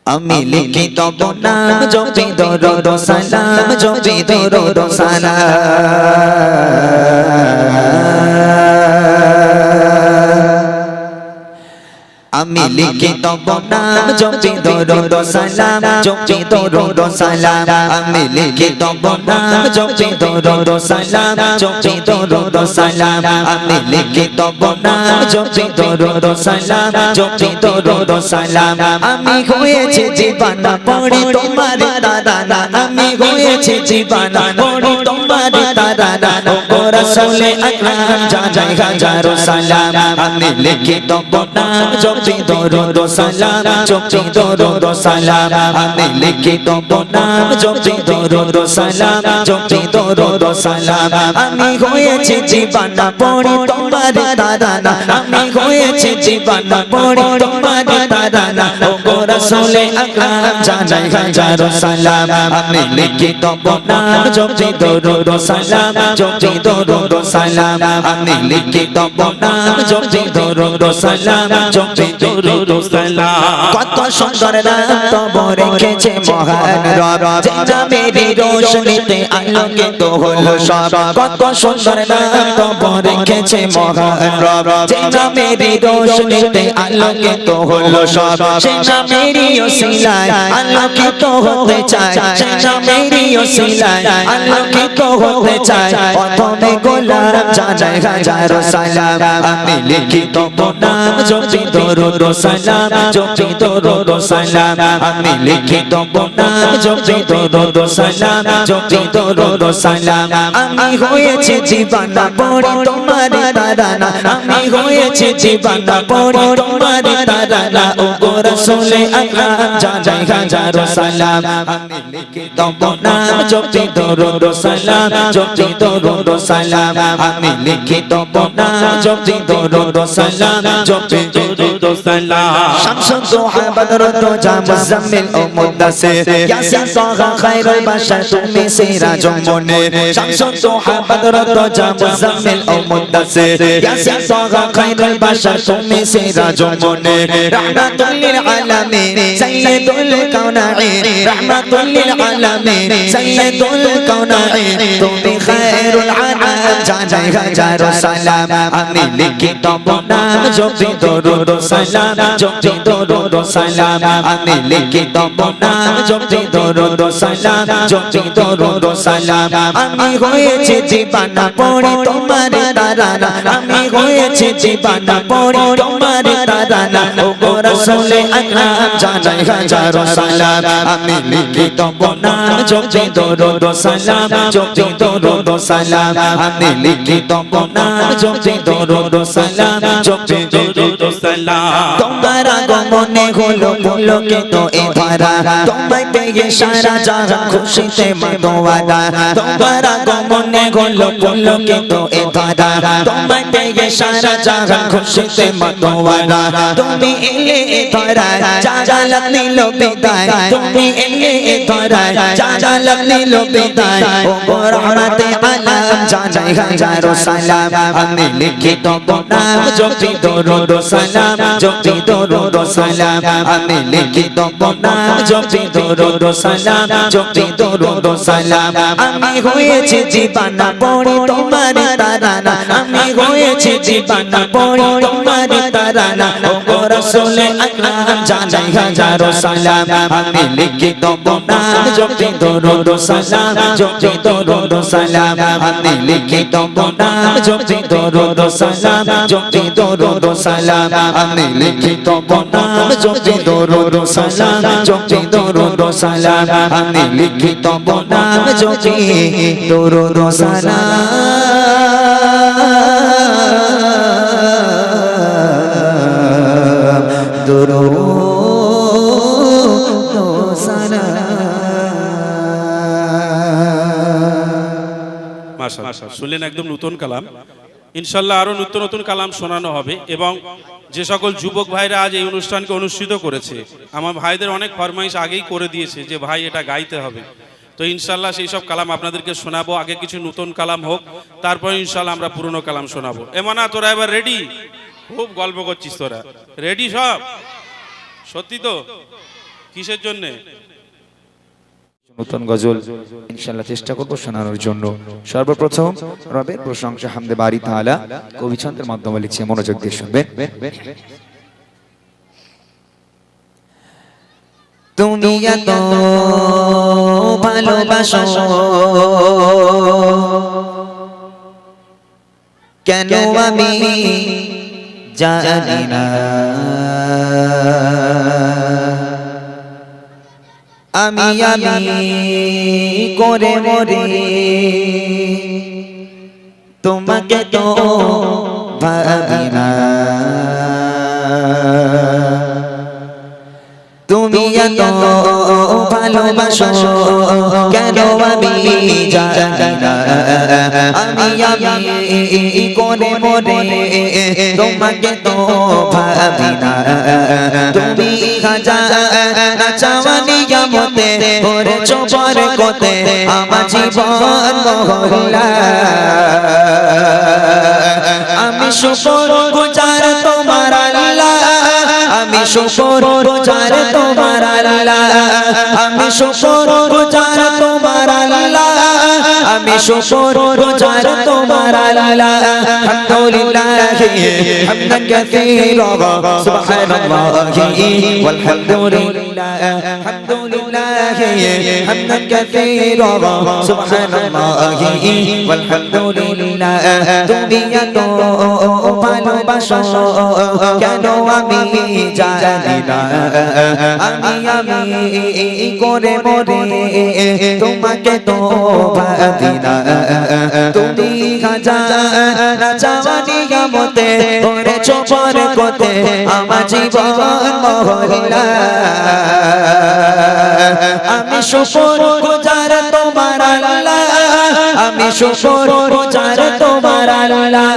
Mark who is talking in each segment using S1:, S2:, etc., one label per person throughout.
S1: আমি লিখি তব নাম জপি দরুদ সালাম জপি দরুদ সালাম আমি লিখি তব নাম জপি দরুদ সালাম জপি দরুদ সালাম আমি লিখি তব নাম জপি দরুদ সালাম জপি দরুদ সালাম আমি লিখি তব নাম জপি দরুদ সালাম জপি দরুদ সালাম আমি হয়েছে জীবন পড়ি তোমার তারানা আমি হয়েছে জীবন পড়ি তোমার তারানা ও রাসূলে আকরাম জানাই হাজারো সালাম আমি লিখি তব নাম জপি দরুদ সালাম জপি দরুদ সালাম আমি লিখি তব নাম জপি দরুদ সালাম জপি দরুদ সালাম আমি হয়েছে জীবন পড়ি তোমার তারানা আমি হয়েছে জীবন পড়ি তোমার তারানা ও রাসূলে আকরাম জানাই হাজারো সালাম আমি লিখি তব নাম জপি দরুদ সালাম জপি দরুদ সালাম আমি লিখি তব নাম জপি দরুদ সালাম জপি দরুদ সালাম কত সুন্দর নাম তব রেখেছে মহান রব যে নামেরই রোশনীতে আলোকিত হলো সব কত সুন্দর নাম তব রেখেছে মহান রব যে নামেরই রোশনীতে আলোকিত হলো সব সে নামেরই ওসিলায় আলোকিত হতে চায় সে নামেরই ওসিলায় আলোকিত হতে চায় প্রথমে গোলাম জানাই হাজারো সালাম আমি লিখি তব নাম জপি দরুদ সালাম জপি দরুদ সালাম আমি লিখি তব নাম জপি দরুদ সালাম জপি দরুদ সালাম আমি হয়েছে জীবন পড়ি তোমার তারানা আমি হয়েছে জীবন পড়ি তোমার তারানা ও রাসূলে আকরাম জানাই হাজারো সালাম আমি লিখি তব নাম জপি দরুদ সালাম জপি দরুদ সালাম আমি লিখি তব নাম জপি দরুদ সালাম জপি দরুদ সালাম শামসুদ দুহা বদরুদ দুজা মুজাম্মিল ও মুদ্দাসির ইয়াসিন তাহা খায়রুল বাশার তুমি সিরাজুল মুনির শামসুদ দুহা বদরুদ দুজা মুজাম্মিল ও মুদ্দাসির ইয়াসিন তাহা খায়রুল বাশার তুমি সিরাজুল মুনির রাহমাতুল লিল আলামিন সাইয়্যিদুল কাওনাইন রাহমাতুল লিল আলামিন সাইয়্যিদুল কাওনাইন তুমি খায়রুল আনাম জানাই হাজারো সালাম আমি লিখি তব নাম জপি দরুদ সালাম জপি দরুদ সালাম আমি লিখি তব নাম জপি দরুদ সালাম জপি দরুদ সালাম আমি হয়েছে জীবন পড়ি তোমার তারানা আমি হয়েছে জীবন পড়ি তোমার তারানা ও রাসূলে আকরাম জানাই হাজারো সালাম আমি লিখি তব নাম জপি দরুদ সালাম জপি দরুদ সালাম আমি লিখি তব নাম জপি দরুদ সালাম জপি দরুদ সালাম তোমার আগমনে হলো পুলকিত এ ধরা তোমায় পেয়ে সারা জাহান খুশিতে মাতোয়ারা তোমার আগমনে হলো পুলকিত এ ধরা তোমায় পেয়ে সারা জাহান খুশিতে মাতোয়ারা তুমি এলে এ ধরা জালাল নিল বিদায় তুমি এলে এ ধরা জালাল নিল বিদায় ও রহমতে আলাম জানাই হাজারো সালাম আমি লিখি তব নাম জপি দরুদ সালাম জপি দরুদ সালাম আমি লিখি তব নাম জপি দরুদ সালাম জপি দরুদ সালাম আমি হয়েছে জীবন পড়ি তোমার তারানা আমি হয়েছে জীবন পড়ি তোমার তারানা ও রাসূলে আকরাম জানাই হাজারো সালাম আমি লিখি তব নাম জপি দরুদ সালাম জপি দরুদ সালাম আমি লিখি তব নাম জপি দরুদ সালাম জপি দরুদ সালাম আমি লিখি তব নাম জপি দরুদ সালাম জপি দরুদ সালাম আমি লিখি তব নাম জপি দরুদ সালাম দরুদ
S2: মাশাআল্লাহ শুনলেন একদম নতুন কালাম ইনশাআল্লাহ আরো নতুন নতুন কালাম শোনানো হবে এবং যে সকল যুবক ভাইরা আজ এই অনুষ্ঠানকে অনুষ্ঠিত করেছে আমার ভাইদের অনেক ফরমাইশ আগেই করে দিয়েছে যে ভাই এটা গাইতে হবে তো ইনশাআল্লাহ সেই সব কালাম আপনাদেরকে শোনাবো আগে কিছু নতুন কালাম হোক তারপর ইনশাআল্লাহ আমরা পুরনো কালাম শোনাবো এমানা তোরা এবার রেডি খুব গল্প করছিস তোরা রেডি সব সত্যি তো কিসের জন্য?
S3: নতুন গজল ইনশাআল্লাহ চেষ্টা করব শোনানোর জন্য। সর্বপ্রথম রবের প্রশংসা হামদে বারি তাআলা কবি ছন্দের মাধ্যমে লিখছে, মনোযোগ দিয়ে শুনবেন।
S1: তুমি এত ভালোবাসো কেন আমি জানি না, আমি করে মরে তোমাকে তো ভাবি না। তুমি এত ভালোবাসো কেন আমি জানি না, আমি করে মরে তোমাকে তো ভাবি না। তুমি খাজানা চাওয়া নিয়ামতে করেছো বরকতে আমার জীবন মহল্লা, আমি শুকর গুজার তোমার আল্লাহ, আমি শুকর গুজার তোমার আল্লাহ, আমি শুকর গুজার তোমার আল্লাহ, আমি শুকর গুজার তোমার আল্লাহ। আলহামদুলিল্লাহ হামদান কাসীরা সুবহানাল্লাহি ওয়াল হামদুলিল্লাহ, আলহামদুলিল্লাহ হামদান কাসীরা সুবহানাল্লাহি ওয়াল হামদুলিল্লাহ। তুমি এত ভালোবাসো কেন আমি জানি না, আমি করে মরে তোমাকে তো ভাবি না। তুমি খাজানা চাওয়া নিয়ামতে করেছো বরকতে আমার জীবন মহল্লা, আমি শুকর গুজার তোমার আল্লাহ, আমি শুকর গুজার তোমার আল্লাহ,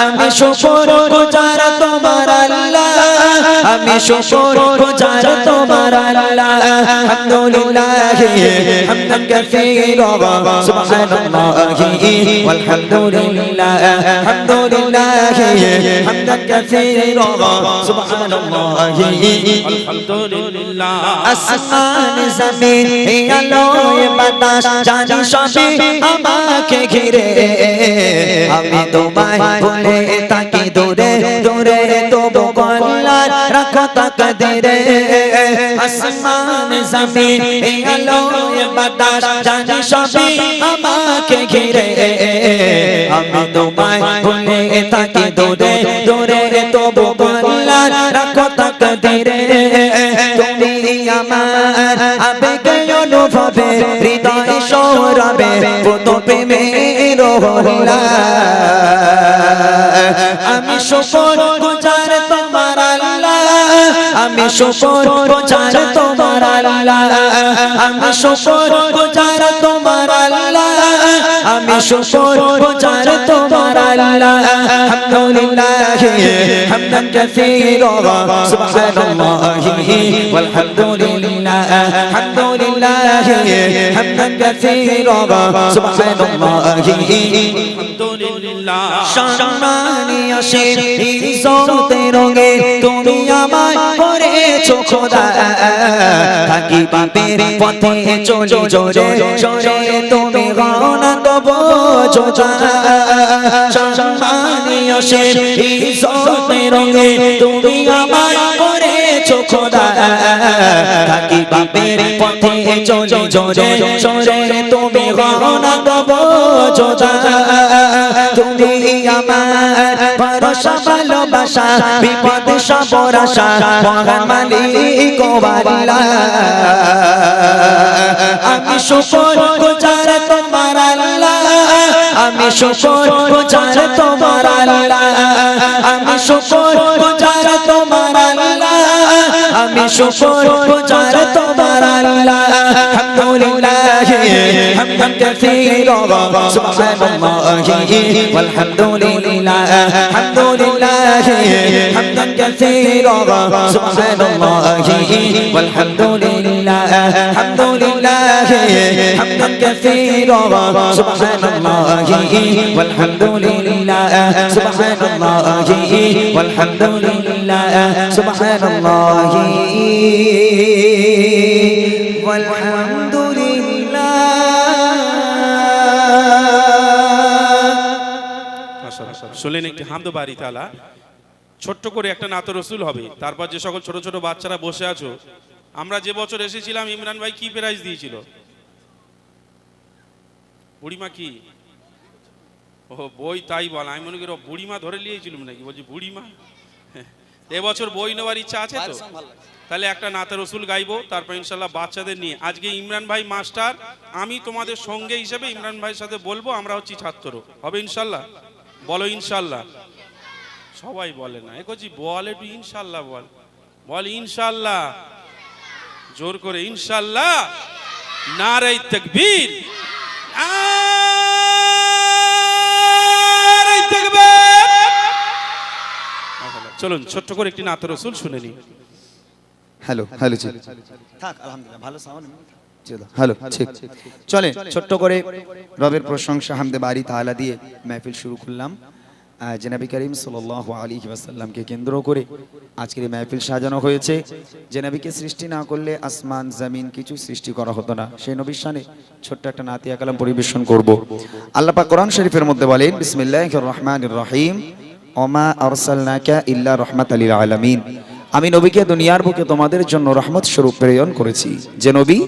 S1: আমি শুকর গুজার তোমার আল্লাহ, আমি শুকর গুজার তোমার আল্লাহ। আলহামদুলিল্লাহ হামদান কাসীরা সুবহানাল্লাহি ওয়াল হামদুলিল্লাহ, আলহামদুলিল্লাহ হামদান কাসীরা সুবহানাল্লাহি
S2: আলহামদুলিল্লাহ।
S1: আসমান জমিন আলোয় বাতাস জানি সবই আমাকে ঘিরে, আমি তোমায় ভুলে থাকি দূরে দূরে, তবু কল্যাণ রাখো তাকদীরে। আসমান জমিন আলোয় বাতাস জানি সবই আমাকে ঘিরে, আমি তোমায় ভুলে থাকি দূরে দূরে, তবু কল্যাণ রাখো তাকদীরে। তুমি আমার আবেগে অনুভবে হৃদয় সৌরভে কত প্রেমের হলা, আমি শুকর গুজার তোমার আল্লাহ, আমি শুকর গুজার তোমার আল্লাহ, আমি শুকর গুজার তোমার আল্লাহ, আমি শুকর গুজার তোমার আল্লাহ। আলহামদুলিল্লাহ হামদান কাসীরা সুবহানাল্লাহি ওয়াল হামদুলিল্লাহ, আলহামদুলিল্লাহ হামদান কাসীরা সুবহানাল্লাহি
S2: আলহামদুলিল্লাহ।
S1: সম্মানী আসির ইজ্জতের রঙে তুমি আমায় করেছো খোদা, থাকি পাপের পথে চলি জোরে জোরে তুমি গণনা দেবো যোজা। সম্মানী আসির ইজ্জতের রঙে তুমি আমায় করেছো খোদা, থাকি পাপের পথে চলি জোরে জোরে তুমি গণনা দেবো যোজা। তুমি আমার ভরসা ভালোবাসা বিপদ সবর আশা মহান মালিক ও আল্লাহ, আমি শুকর গুজার তোমার আল্লাহ, আমি শুকর গুজার তোমার আল্লাহ, আমি শুকর গুজার তোমার আল্লাহ, আমি শুকর গুজার তোমার আল্লাহ। আলহামদুলিল্লাহ হামদান কাসীরা সুবহানাল্লাহি ওয়াল হামদুলিল্লাহ, আলহামদুলিল্লাহ হামদান কাসীরা সুবহানাল্লাহি ওয়াল হামদুলিল্লাহ, আলহামদুলিল্লাহ হামদান কাসীরা সুবহানাল্লাহি ওয়াল হামদুলিল্লাহ, সুবহানাল্লাহি ওয়াল হামদুলিল্লাহ, সুবহানাল্লাহি। ওয়ালহামদুলিল্লাহ।
S2: শুনলেন একটি হামদ বাড়ি তালা। ছোট্ট করে একটা নাত রসুল হবে। তারপর যে সকল ছোট ছোট বাচ্চারা বসে আছো, আমরা যে বছর এসেছিলাম ইমরান ভাই কি প্রাইজ দিয়েছিল? বুড়িমা কি? ও বই, তাই বল। আমি মনে করি বুড়িমা ধরে নিয়েছিলাম নাকি, বলছি বুড়িমা। এবছর বই নেওয়ার ইচ্ছা আছে তো? তাহলে একটা নাতে রসুল গাইবো, তারপর ইনশাল্লাহ বাচ্চাদের নিয়ে। আজকে ইমরান ভাই মাস্টার, আমি তোমাদের সঙ্গে হিসেবে ইমরান ভাইয়ের সাথে বলবো, আমরা হচ্ছি ছাত্র, হবে ইনশাল্লাহ? বলো ইনশাল্লাহ। সবাই বলে না, একজি বল একটু ইনশাল্লাহ বল, বল ইনশাল্লাহ, জোর করে ইনশাল্লাহ। নারে তাকবীর, নারে তাকবীর। চলুন ছোট্ট করে একটি নাত রসুল শুনে নি।
S3: হ্যালো হ্যালো জি,
S1: থাক আলহামদুলিল্লাহ, ভালো সাউন্ড।
S3: হ্যালো ঠিক। চলে ছোট্ট করে রবের প্রশংসা হামদে বারি তাআলা দিয়ে মাহফিল শুরু করলাম। জনাবি করিম সাল্লাল্লাহু আলাইহি ওয়াসাল্লামকে কেন্দ্র করে আজকের এই মাহফিল সাজানো হয়েছে। যে নবীকে সৃষ্টি না করলে আসমান জমিন কিছু সৃষ্টি করা হতো না, সেই নবীর শানে ছোট্ট একটা নাতিয়া কালাম পরিবেশন করব। আল্লাহ পাক কোরআন শরীফের মধ্যে বলেন, বিসমিল্লাহির রহমানির রহিম, ওমা আরসালনাকা ইল্লা রাহমাতাল লিল আলামিন। আমি নবীকে দুনিয়ার বুকে তোমাদের জন্য রহমত স্বরূপ প্রেরণ করেছি। যে নবী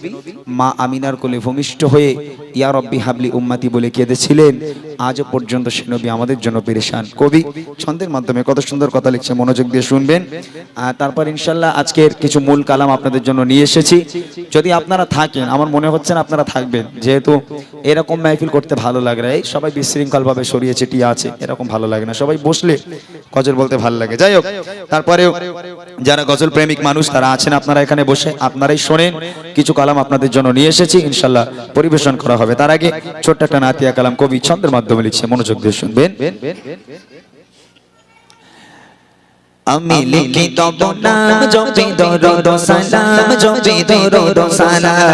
S3: মা আমিনার কোলে ভূমিষ্ঠ হয়ে ইয়া রব্বি হাবলি উম্মতি বলে কেঁদেছিলেন, আজও পর্যন্ত সে নবী আমাদের জন্য পেরেশান। কবি ছন্দের মাধ্যমে কত সুন্দর কথা লিখছে, মনোযোগ দিয়ে শুনবেন। তারপর ইনশাল্লাহ আজকের কিছু মূল কালাম আপনাদের জন্য নিয়ে এসেছি। যদি আপনারা থাকেন, আমার মনে হচ্ছে না আপনারা থাকবেন, যেহেতু এরকম মাহফিল করতে ভালো লাগে না। এই সবাই বিশৃঙ্খলভাবে সরিয়ে ছিটিয়ে আছে, এরকম ভালো লাগে না। সবাই বসলে গজল বলতে ভালো লাগে। যাই হোক, তারপরেও যারা গজল প্রেমিক মানুষ তারা আছেন, আপনারা এখানে বসে আপনারাই শোনেন। কিছু কালাম আপনাদের জন্য নিয়ে এসেছি, ইনশাল্লাহ পরিবেশন করা হবে। তার আগে ছোট্ট একটা নাতিয়া কালাম কবি ছন্দের মাধ্যমে লিখছে, মনোযোগ দিয়ে শুনবেন।
S1: আমি লিখি তব নাম, জপি দরুদ সালাম, জপি দরুদ সালাম।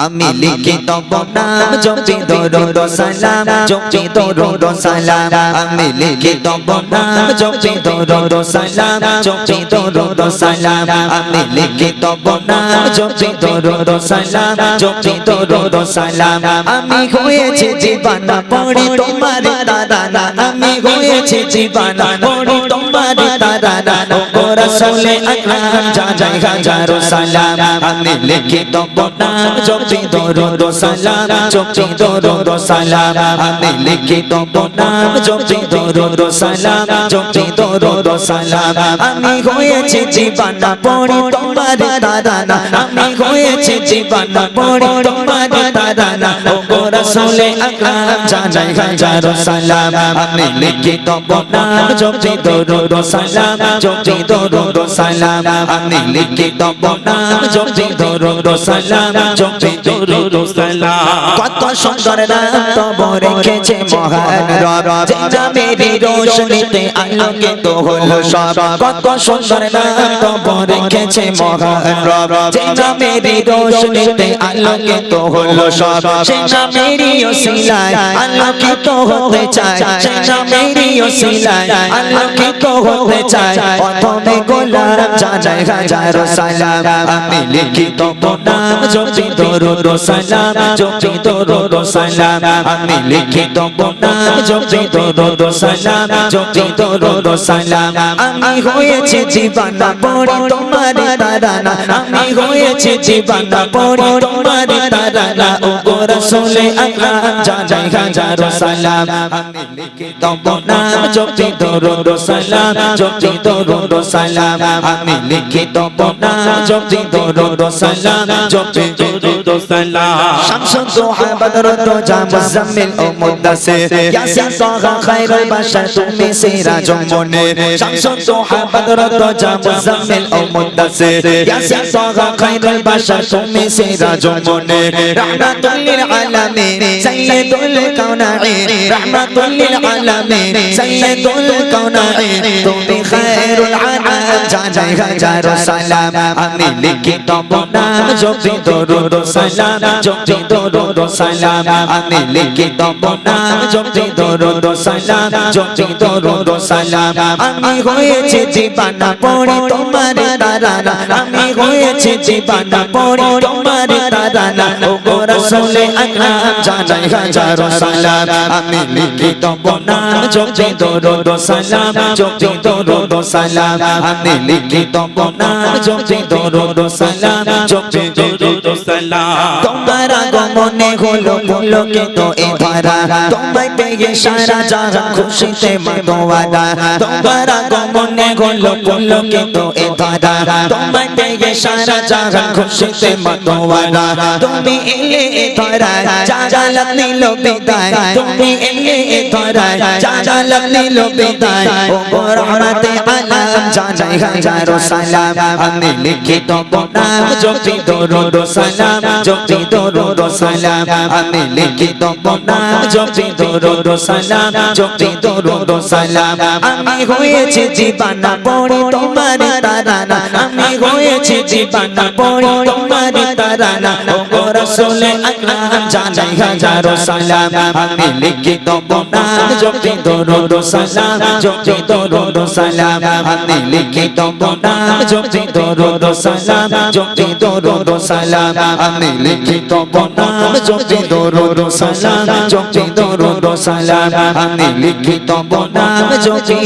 S1: আমি লিখি তব নাম, জপি দরুদ সালাম, জপি দরুদ সালাম। আমি লিখি তব নাম, জপি দরুদ সালাম, জপি দরুদ সালাম। আমি লিখি তব নাম, জপি দরুদ সালাম, জপি দরুদ সালাম। আমি হয়েছে জীবানা পড়ে তোমার তারানা, আমি হয়েছে জীবানা পড়ে তোমার তারানা। ও রাসূলে আকরাম জানাই হাজারো সালাম। আমি লিখি তব নাম, জপি দরুদ সালাম, জপি দরুদ সালাম। আমি লিখি তব নাম, জপি দরুদ সালাম, জপি দরুদ সালাম। আমি হয়েছে জীবানা পড়ে তোমার তারানা, আমি হয়েছে জীবানা পড়ে তোমার তারানা। ও রাসূলে আকরাম জানাই হাজারো সালাম। আমি লিখি তব নাম, জপি দরুদ সালাম, জপি দরুদ সালাম। আমি লিখি তব নাম, জপি দরুদ সালাম, জপি দরুদ সালাম। কত সুন্দর নাম তব রেখেছে মহান রব, যে নামেরই রোশনীতে আলোকিত হলো সব। কত সুন্দর নাম তব রেখেছে মহান রব, যে নামেরই রোশনীতে আলোকিত হলো সব। সে নামেরই ওসিলায় আলোকিত হতে চায়, সে নামেরই ওসিলায় আলোকিত হতে চায়। প্রথমে গোলাম জানাই হাজারো সালাম। আমি লিখি তব নাম, জপি দরুদ সালাম, জপি দরুদ সালাম। আমি লিখি তব নাম, জপি দরুদ সালাম, জপি দরুদ সালাম। আমি হয়েছে জীবানা পড়ে তোমার তারানা, আমি হয়েছে জীবানা পড়ে তোমার তারানা। ও রাসূলে আকরাম জানাই হাজারো সালাম। আমি লিখি তব নাম, জপি দরুদ সালাম, জপি দরুদ সালাম। আমি লিখি তব নাম, জপি দরুদ সালাম, জপি দরুদ সালাম। শামসুদ দুহা বদরুদ দুজা মুজাম্মিল ও মুদ্দাসির, ইয়াসিন তাহা খায়রুল বাশার তুমি সিরাজুম মুনির। শামসুদ দুহা বদরুদ দুজা মুজাম্মিল ও মুদ্দাসির, ইয়াসিন তাহা খায়রুল বাশার তুমি সিরাজুম মুনির। রাহমাতুল লিল আলামিন সাইয়্যিদুল কাওনাইন, রাহমাতুল লিল আলামিন সাইয়্যিদুল কাওনাইন। তুমি খায়রুল আনাম জানাই হাজারো সালাম আমি লিখি তব নাম জপি দরুদ সালাম জপি দরুদ সালাম আমি লিখি তব নাম জপি দরুদ সালাম জপি দরুদ সালাম আমি হয়েছে জীবনা পড়ে তোমার তারানা আমি হয়েছে জীবনা পড়ে তোমার তারানা ও গো রাসূল আকরাম জানাই হাজারো সালাম আমি লিখি তব নাম জপি দরুদ সালাম জপি দরুদ সালাম আমি লিখি তব নাম জপি দরুদ সালাম জপি দরুদ সালাম তোমার আগমনে হলো পুলকে তো এ ধারা তোমায় পেয়ে সারা জাহান খুশিতে মাতোয়ারা তোমার আগমনে হলো পুলকে তো এ ধারা তোমায় পেয়ে সারা জাহান খুশিতে মাতোয়ারা তুমি এলে এ ধারায় জালাল নিল বিদায় তুমি এলে এ ধারায় জালাল নিল বিদায় ও গো রহমতে আলাম জানাই হাজারো সালাম আমি লিখি তব নাম জপি দরুদ সালাম জপি দরুদ সালাম আমি লিখি তব নাম জপি দরুদ সালাম জপি দরুদ সালাম আমি হয়েছে জীবনা পড়ে তোমার তারানা আমি হয়েছে জীবনা পড়ে তোমার তারানা ও গো রাসূল আকরাম জানাই হাজারো সালাম আমি লিখি তব নাম জপি দরুদ সালাম জপি দরুদ সালাম আমি লিখি তব নাম জপি দরুদ সালাম জপি দরুদ সালাম আমি লিখি তব নাম জপি দরুদ সালাম জপি দরুদ সালাম আমি লিখি তব নাম জপি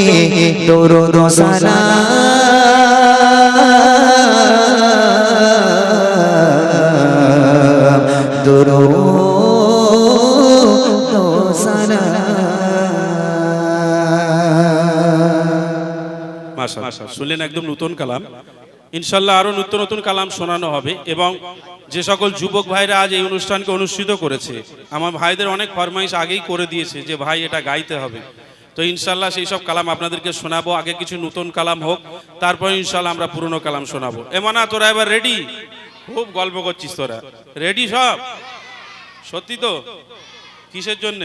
S1: দরুদ সালাম দরুদ
S2: মাশাআল্লাহ শুনলেন একদম নতুন কালাম ইনশাআল্লাহ আরো নতুন নতুন কালাম শোনানো হবে এবং যে সকল যুবক ভাইরা আজ এই অনুষ্ঠানকে অনুষ্ঠিত করেছে আমার ভাইদের অনেক ফরমাইশ আগেই করে দিয়েছে যে ভাই এটা গাইতে হবে তো ইনশাআল্লাহ সেই সব কালাম আপনাদেরকে শোনাবো আগে কিছু নতুন কালাম হোক তারপর ইনশাআল্লাহ আমরা পুরনো কালাম শোনাবো এমানা তোরা এবার রেডি খুব গল্প করছিস তোরা রেডি সব সত্যি তো কিসের জন্য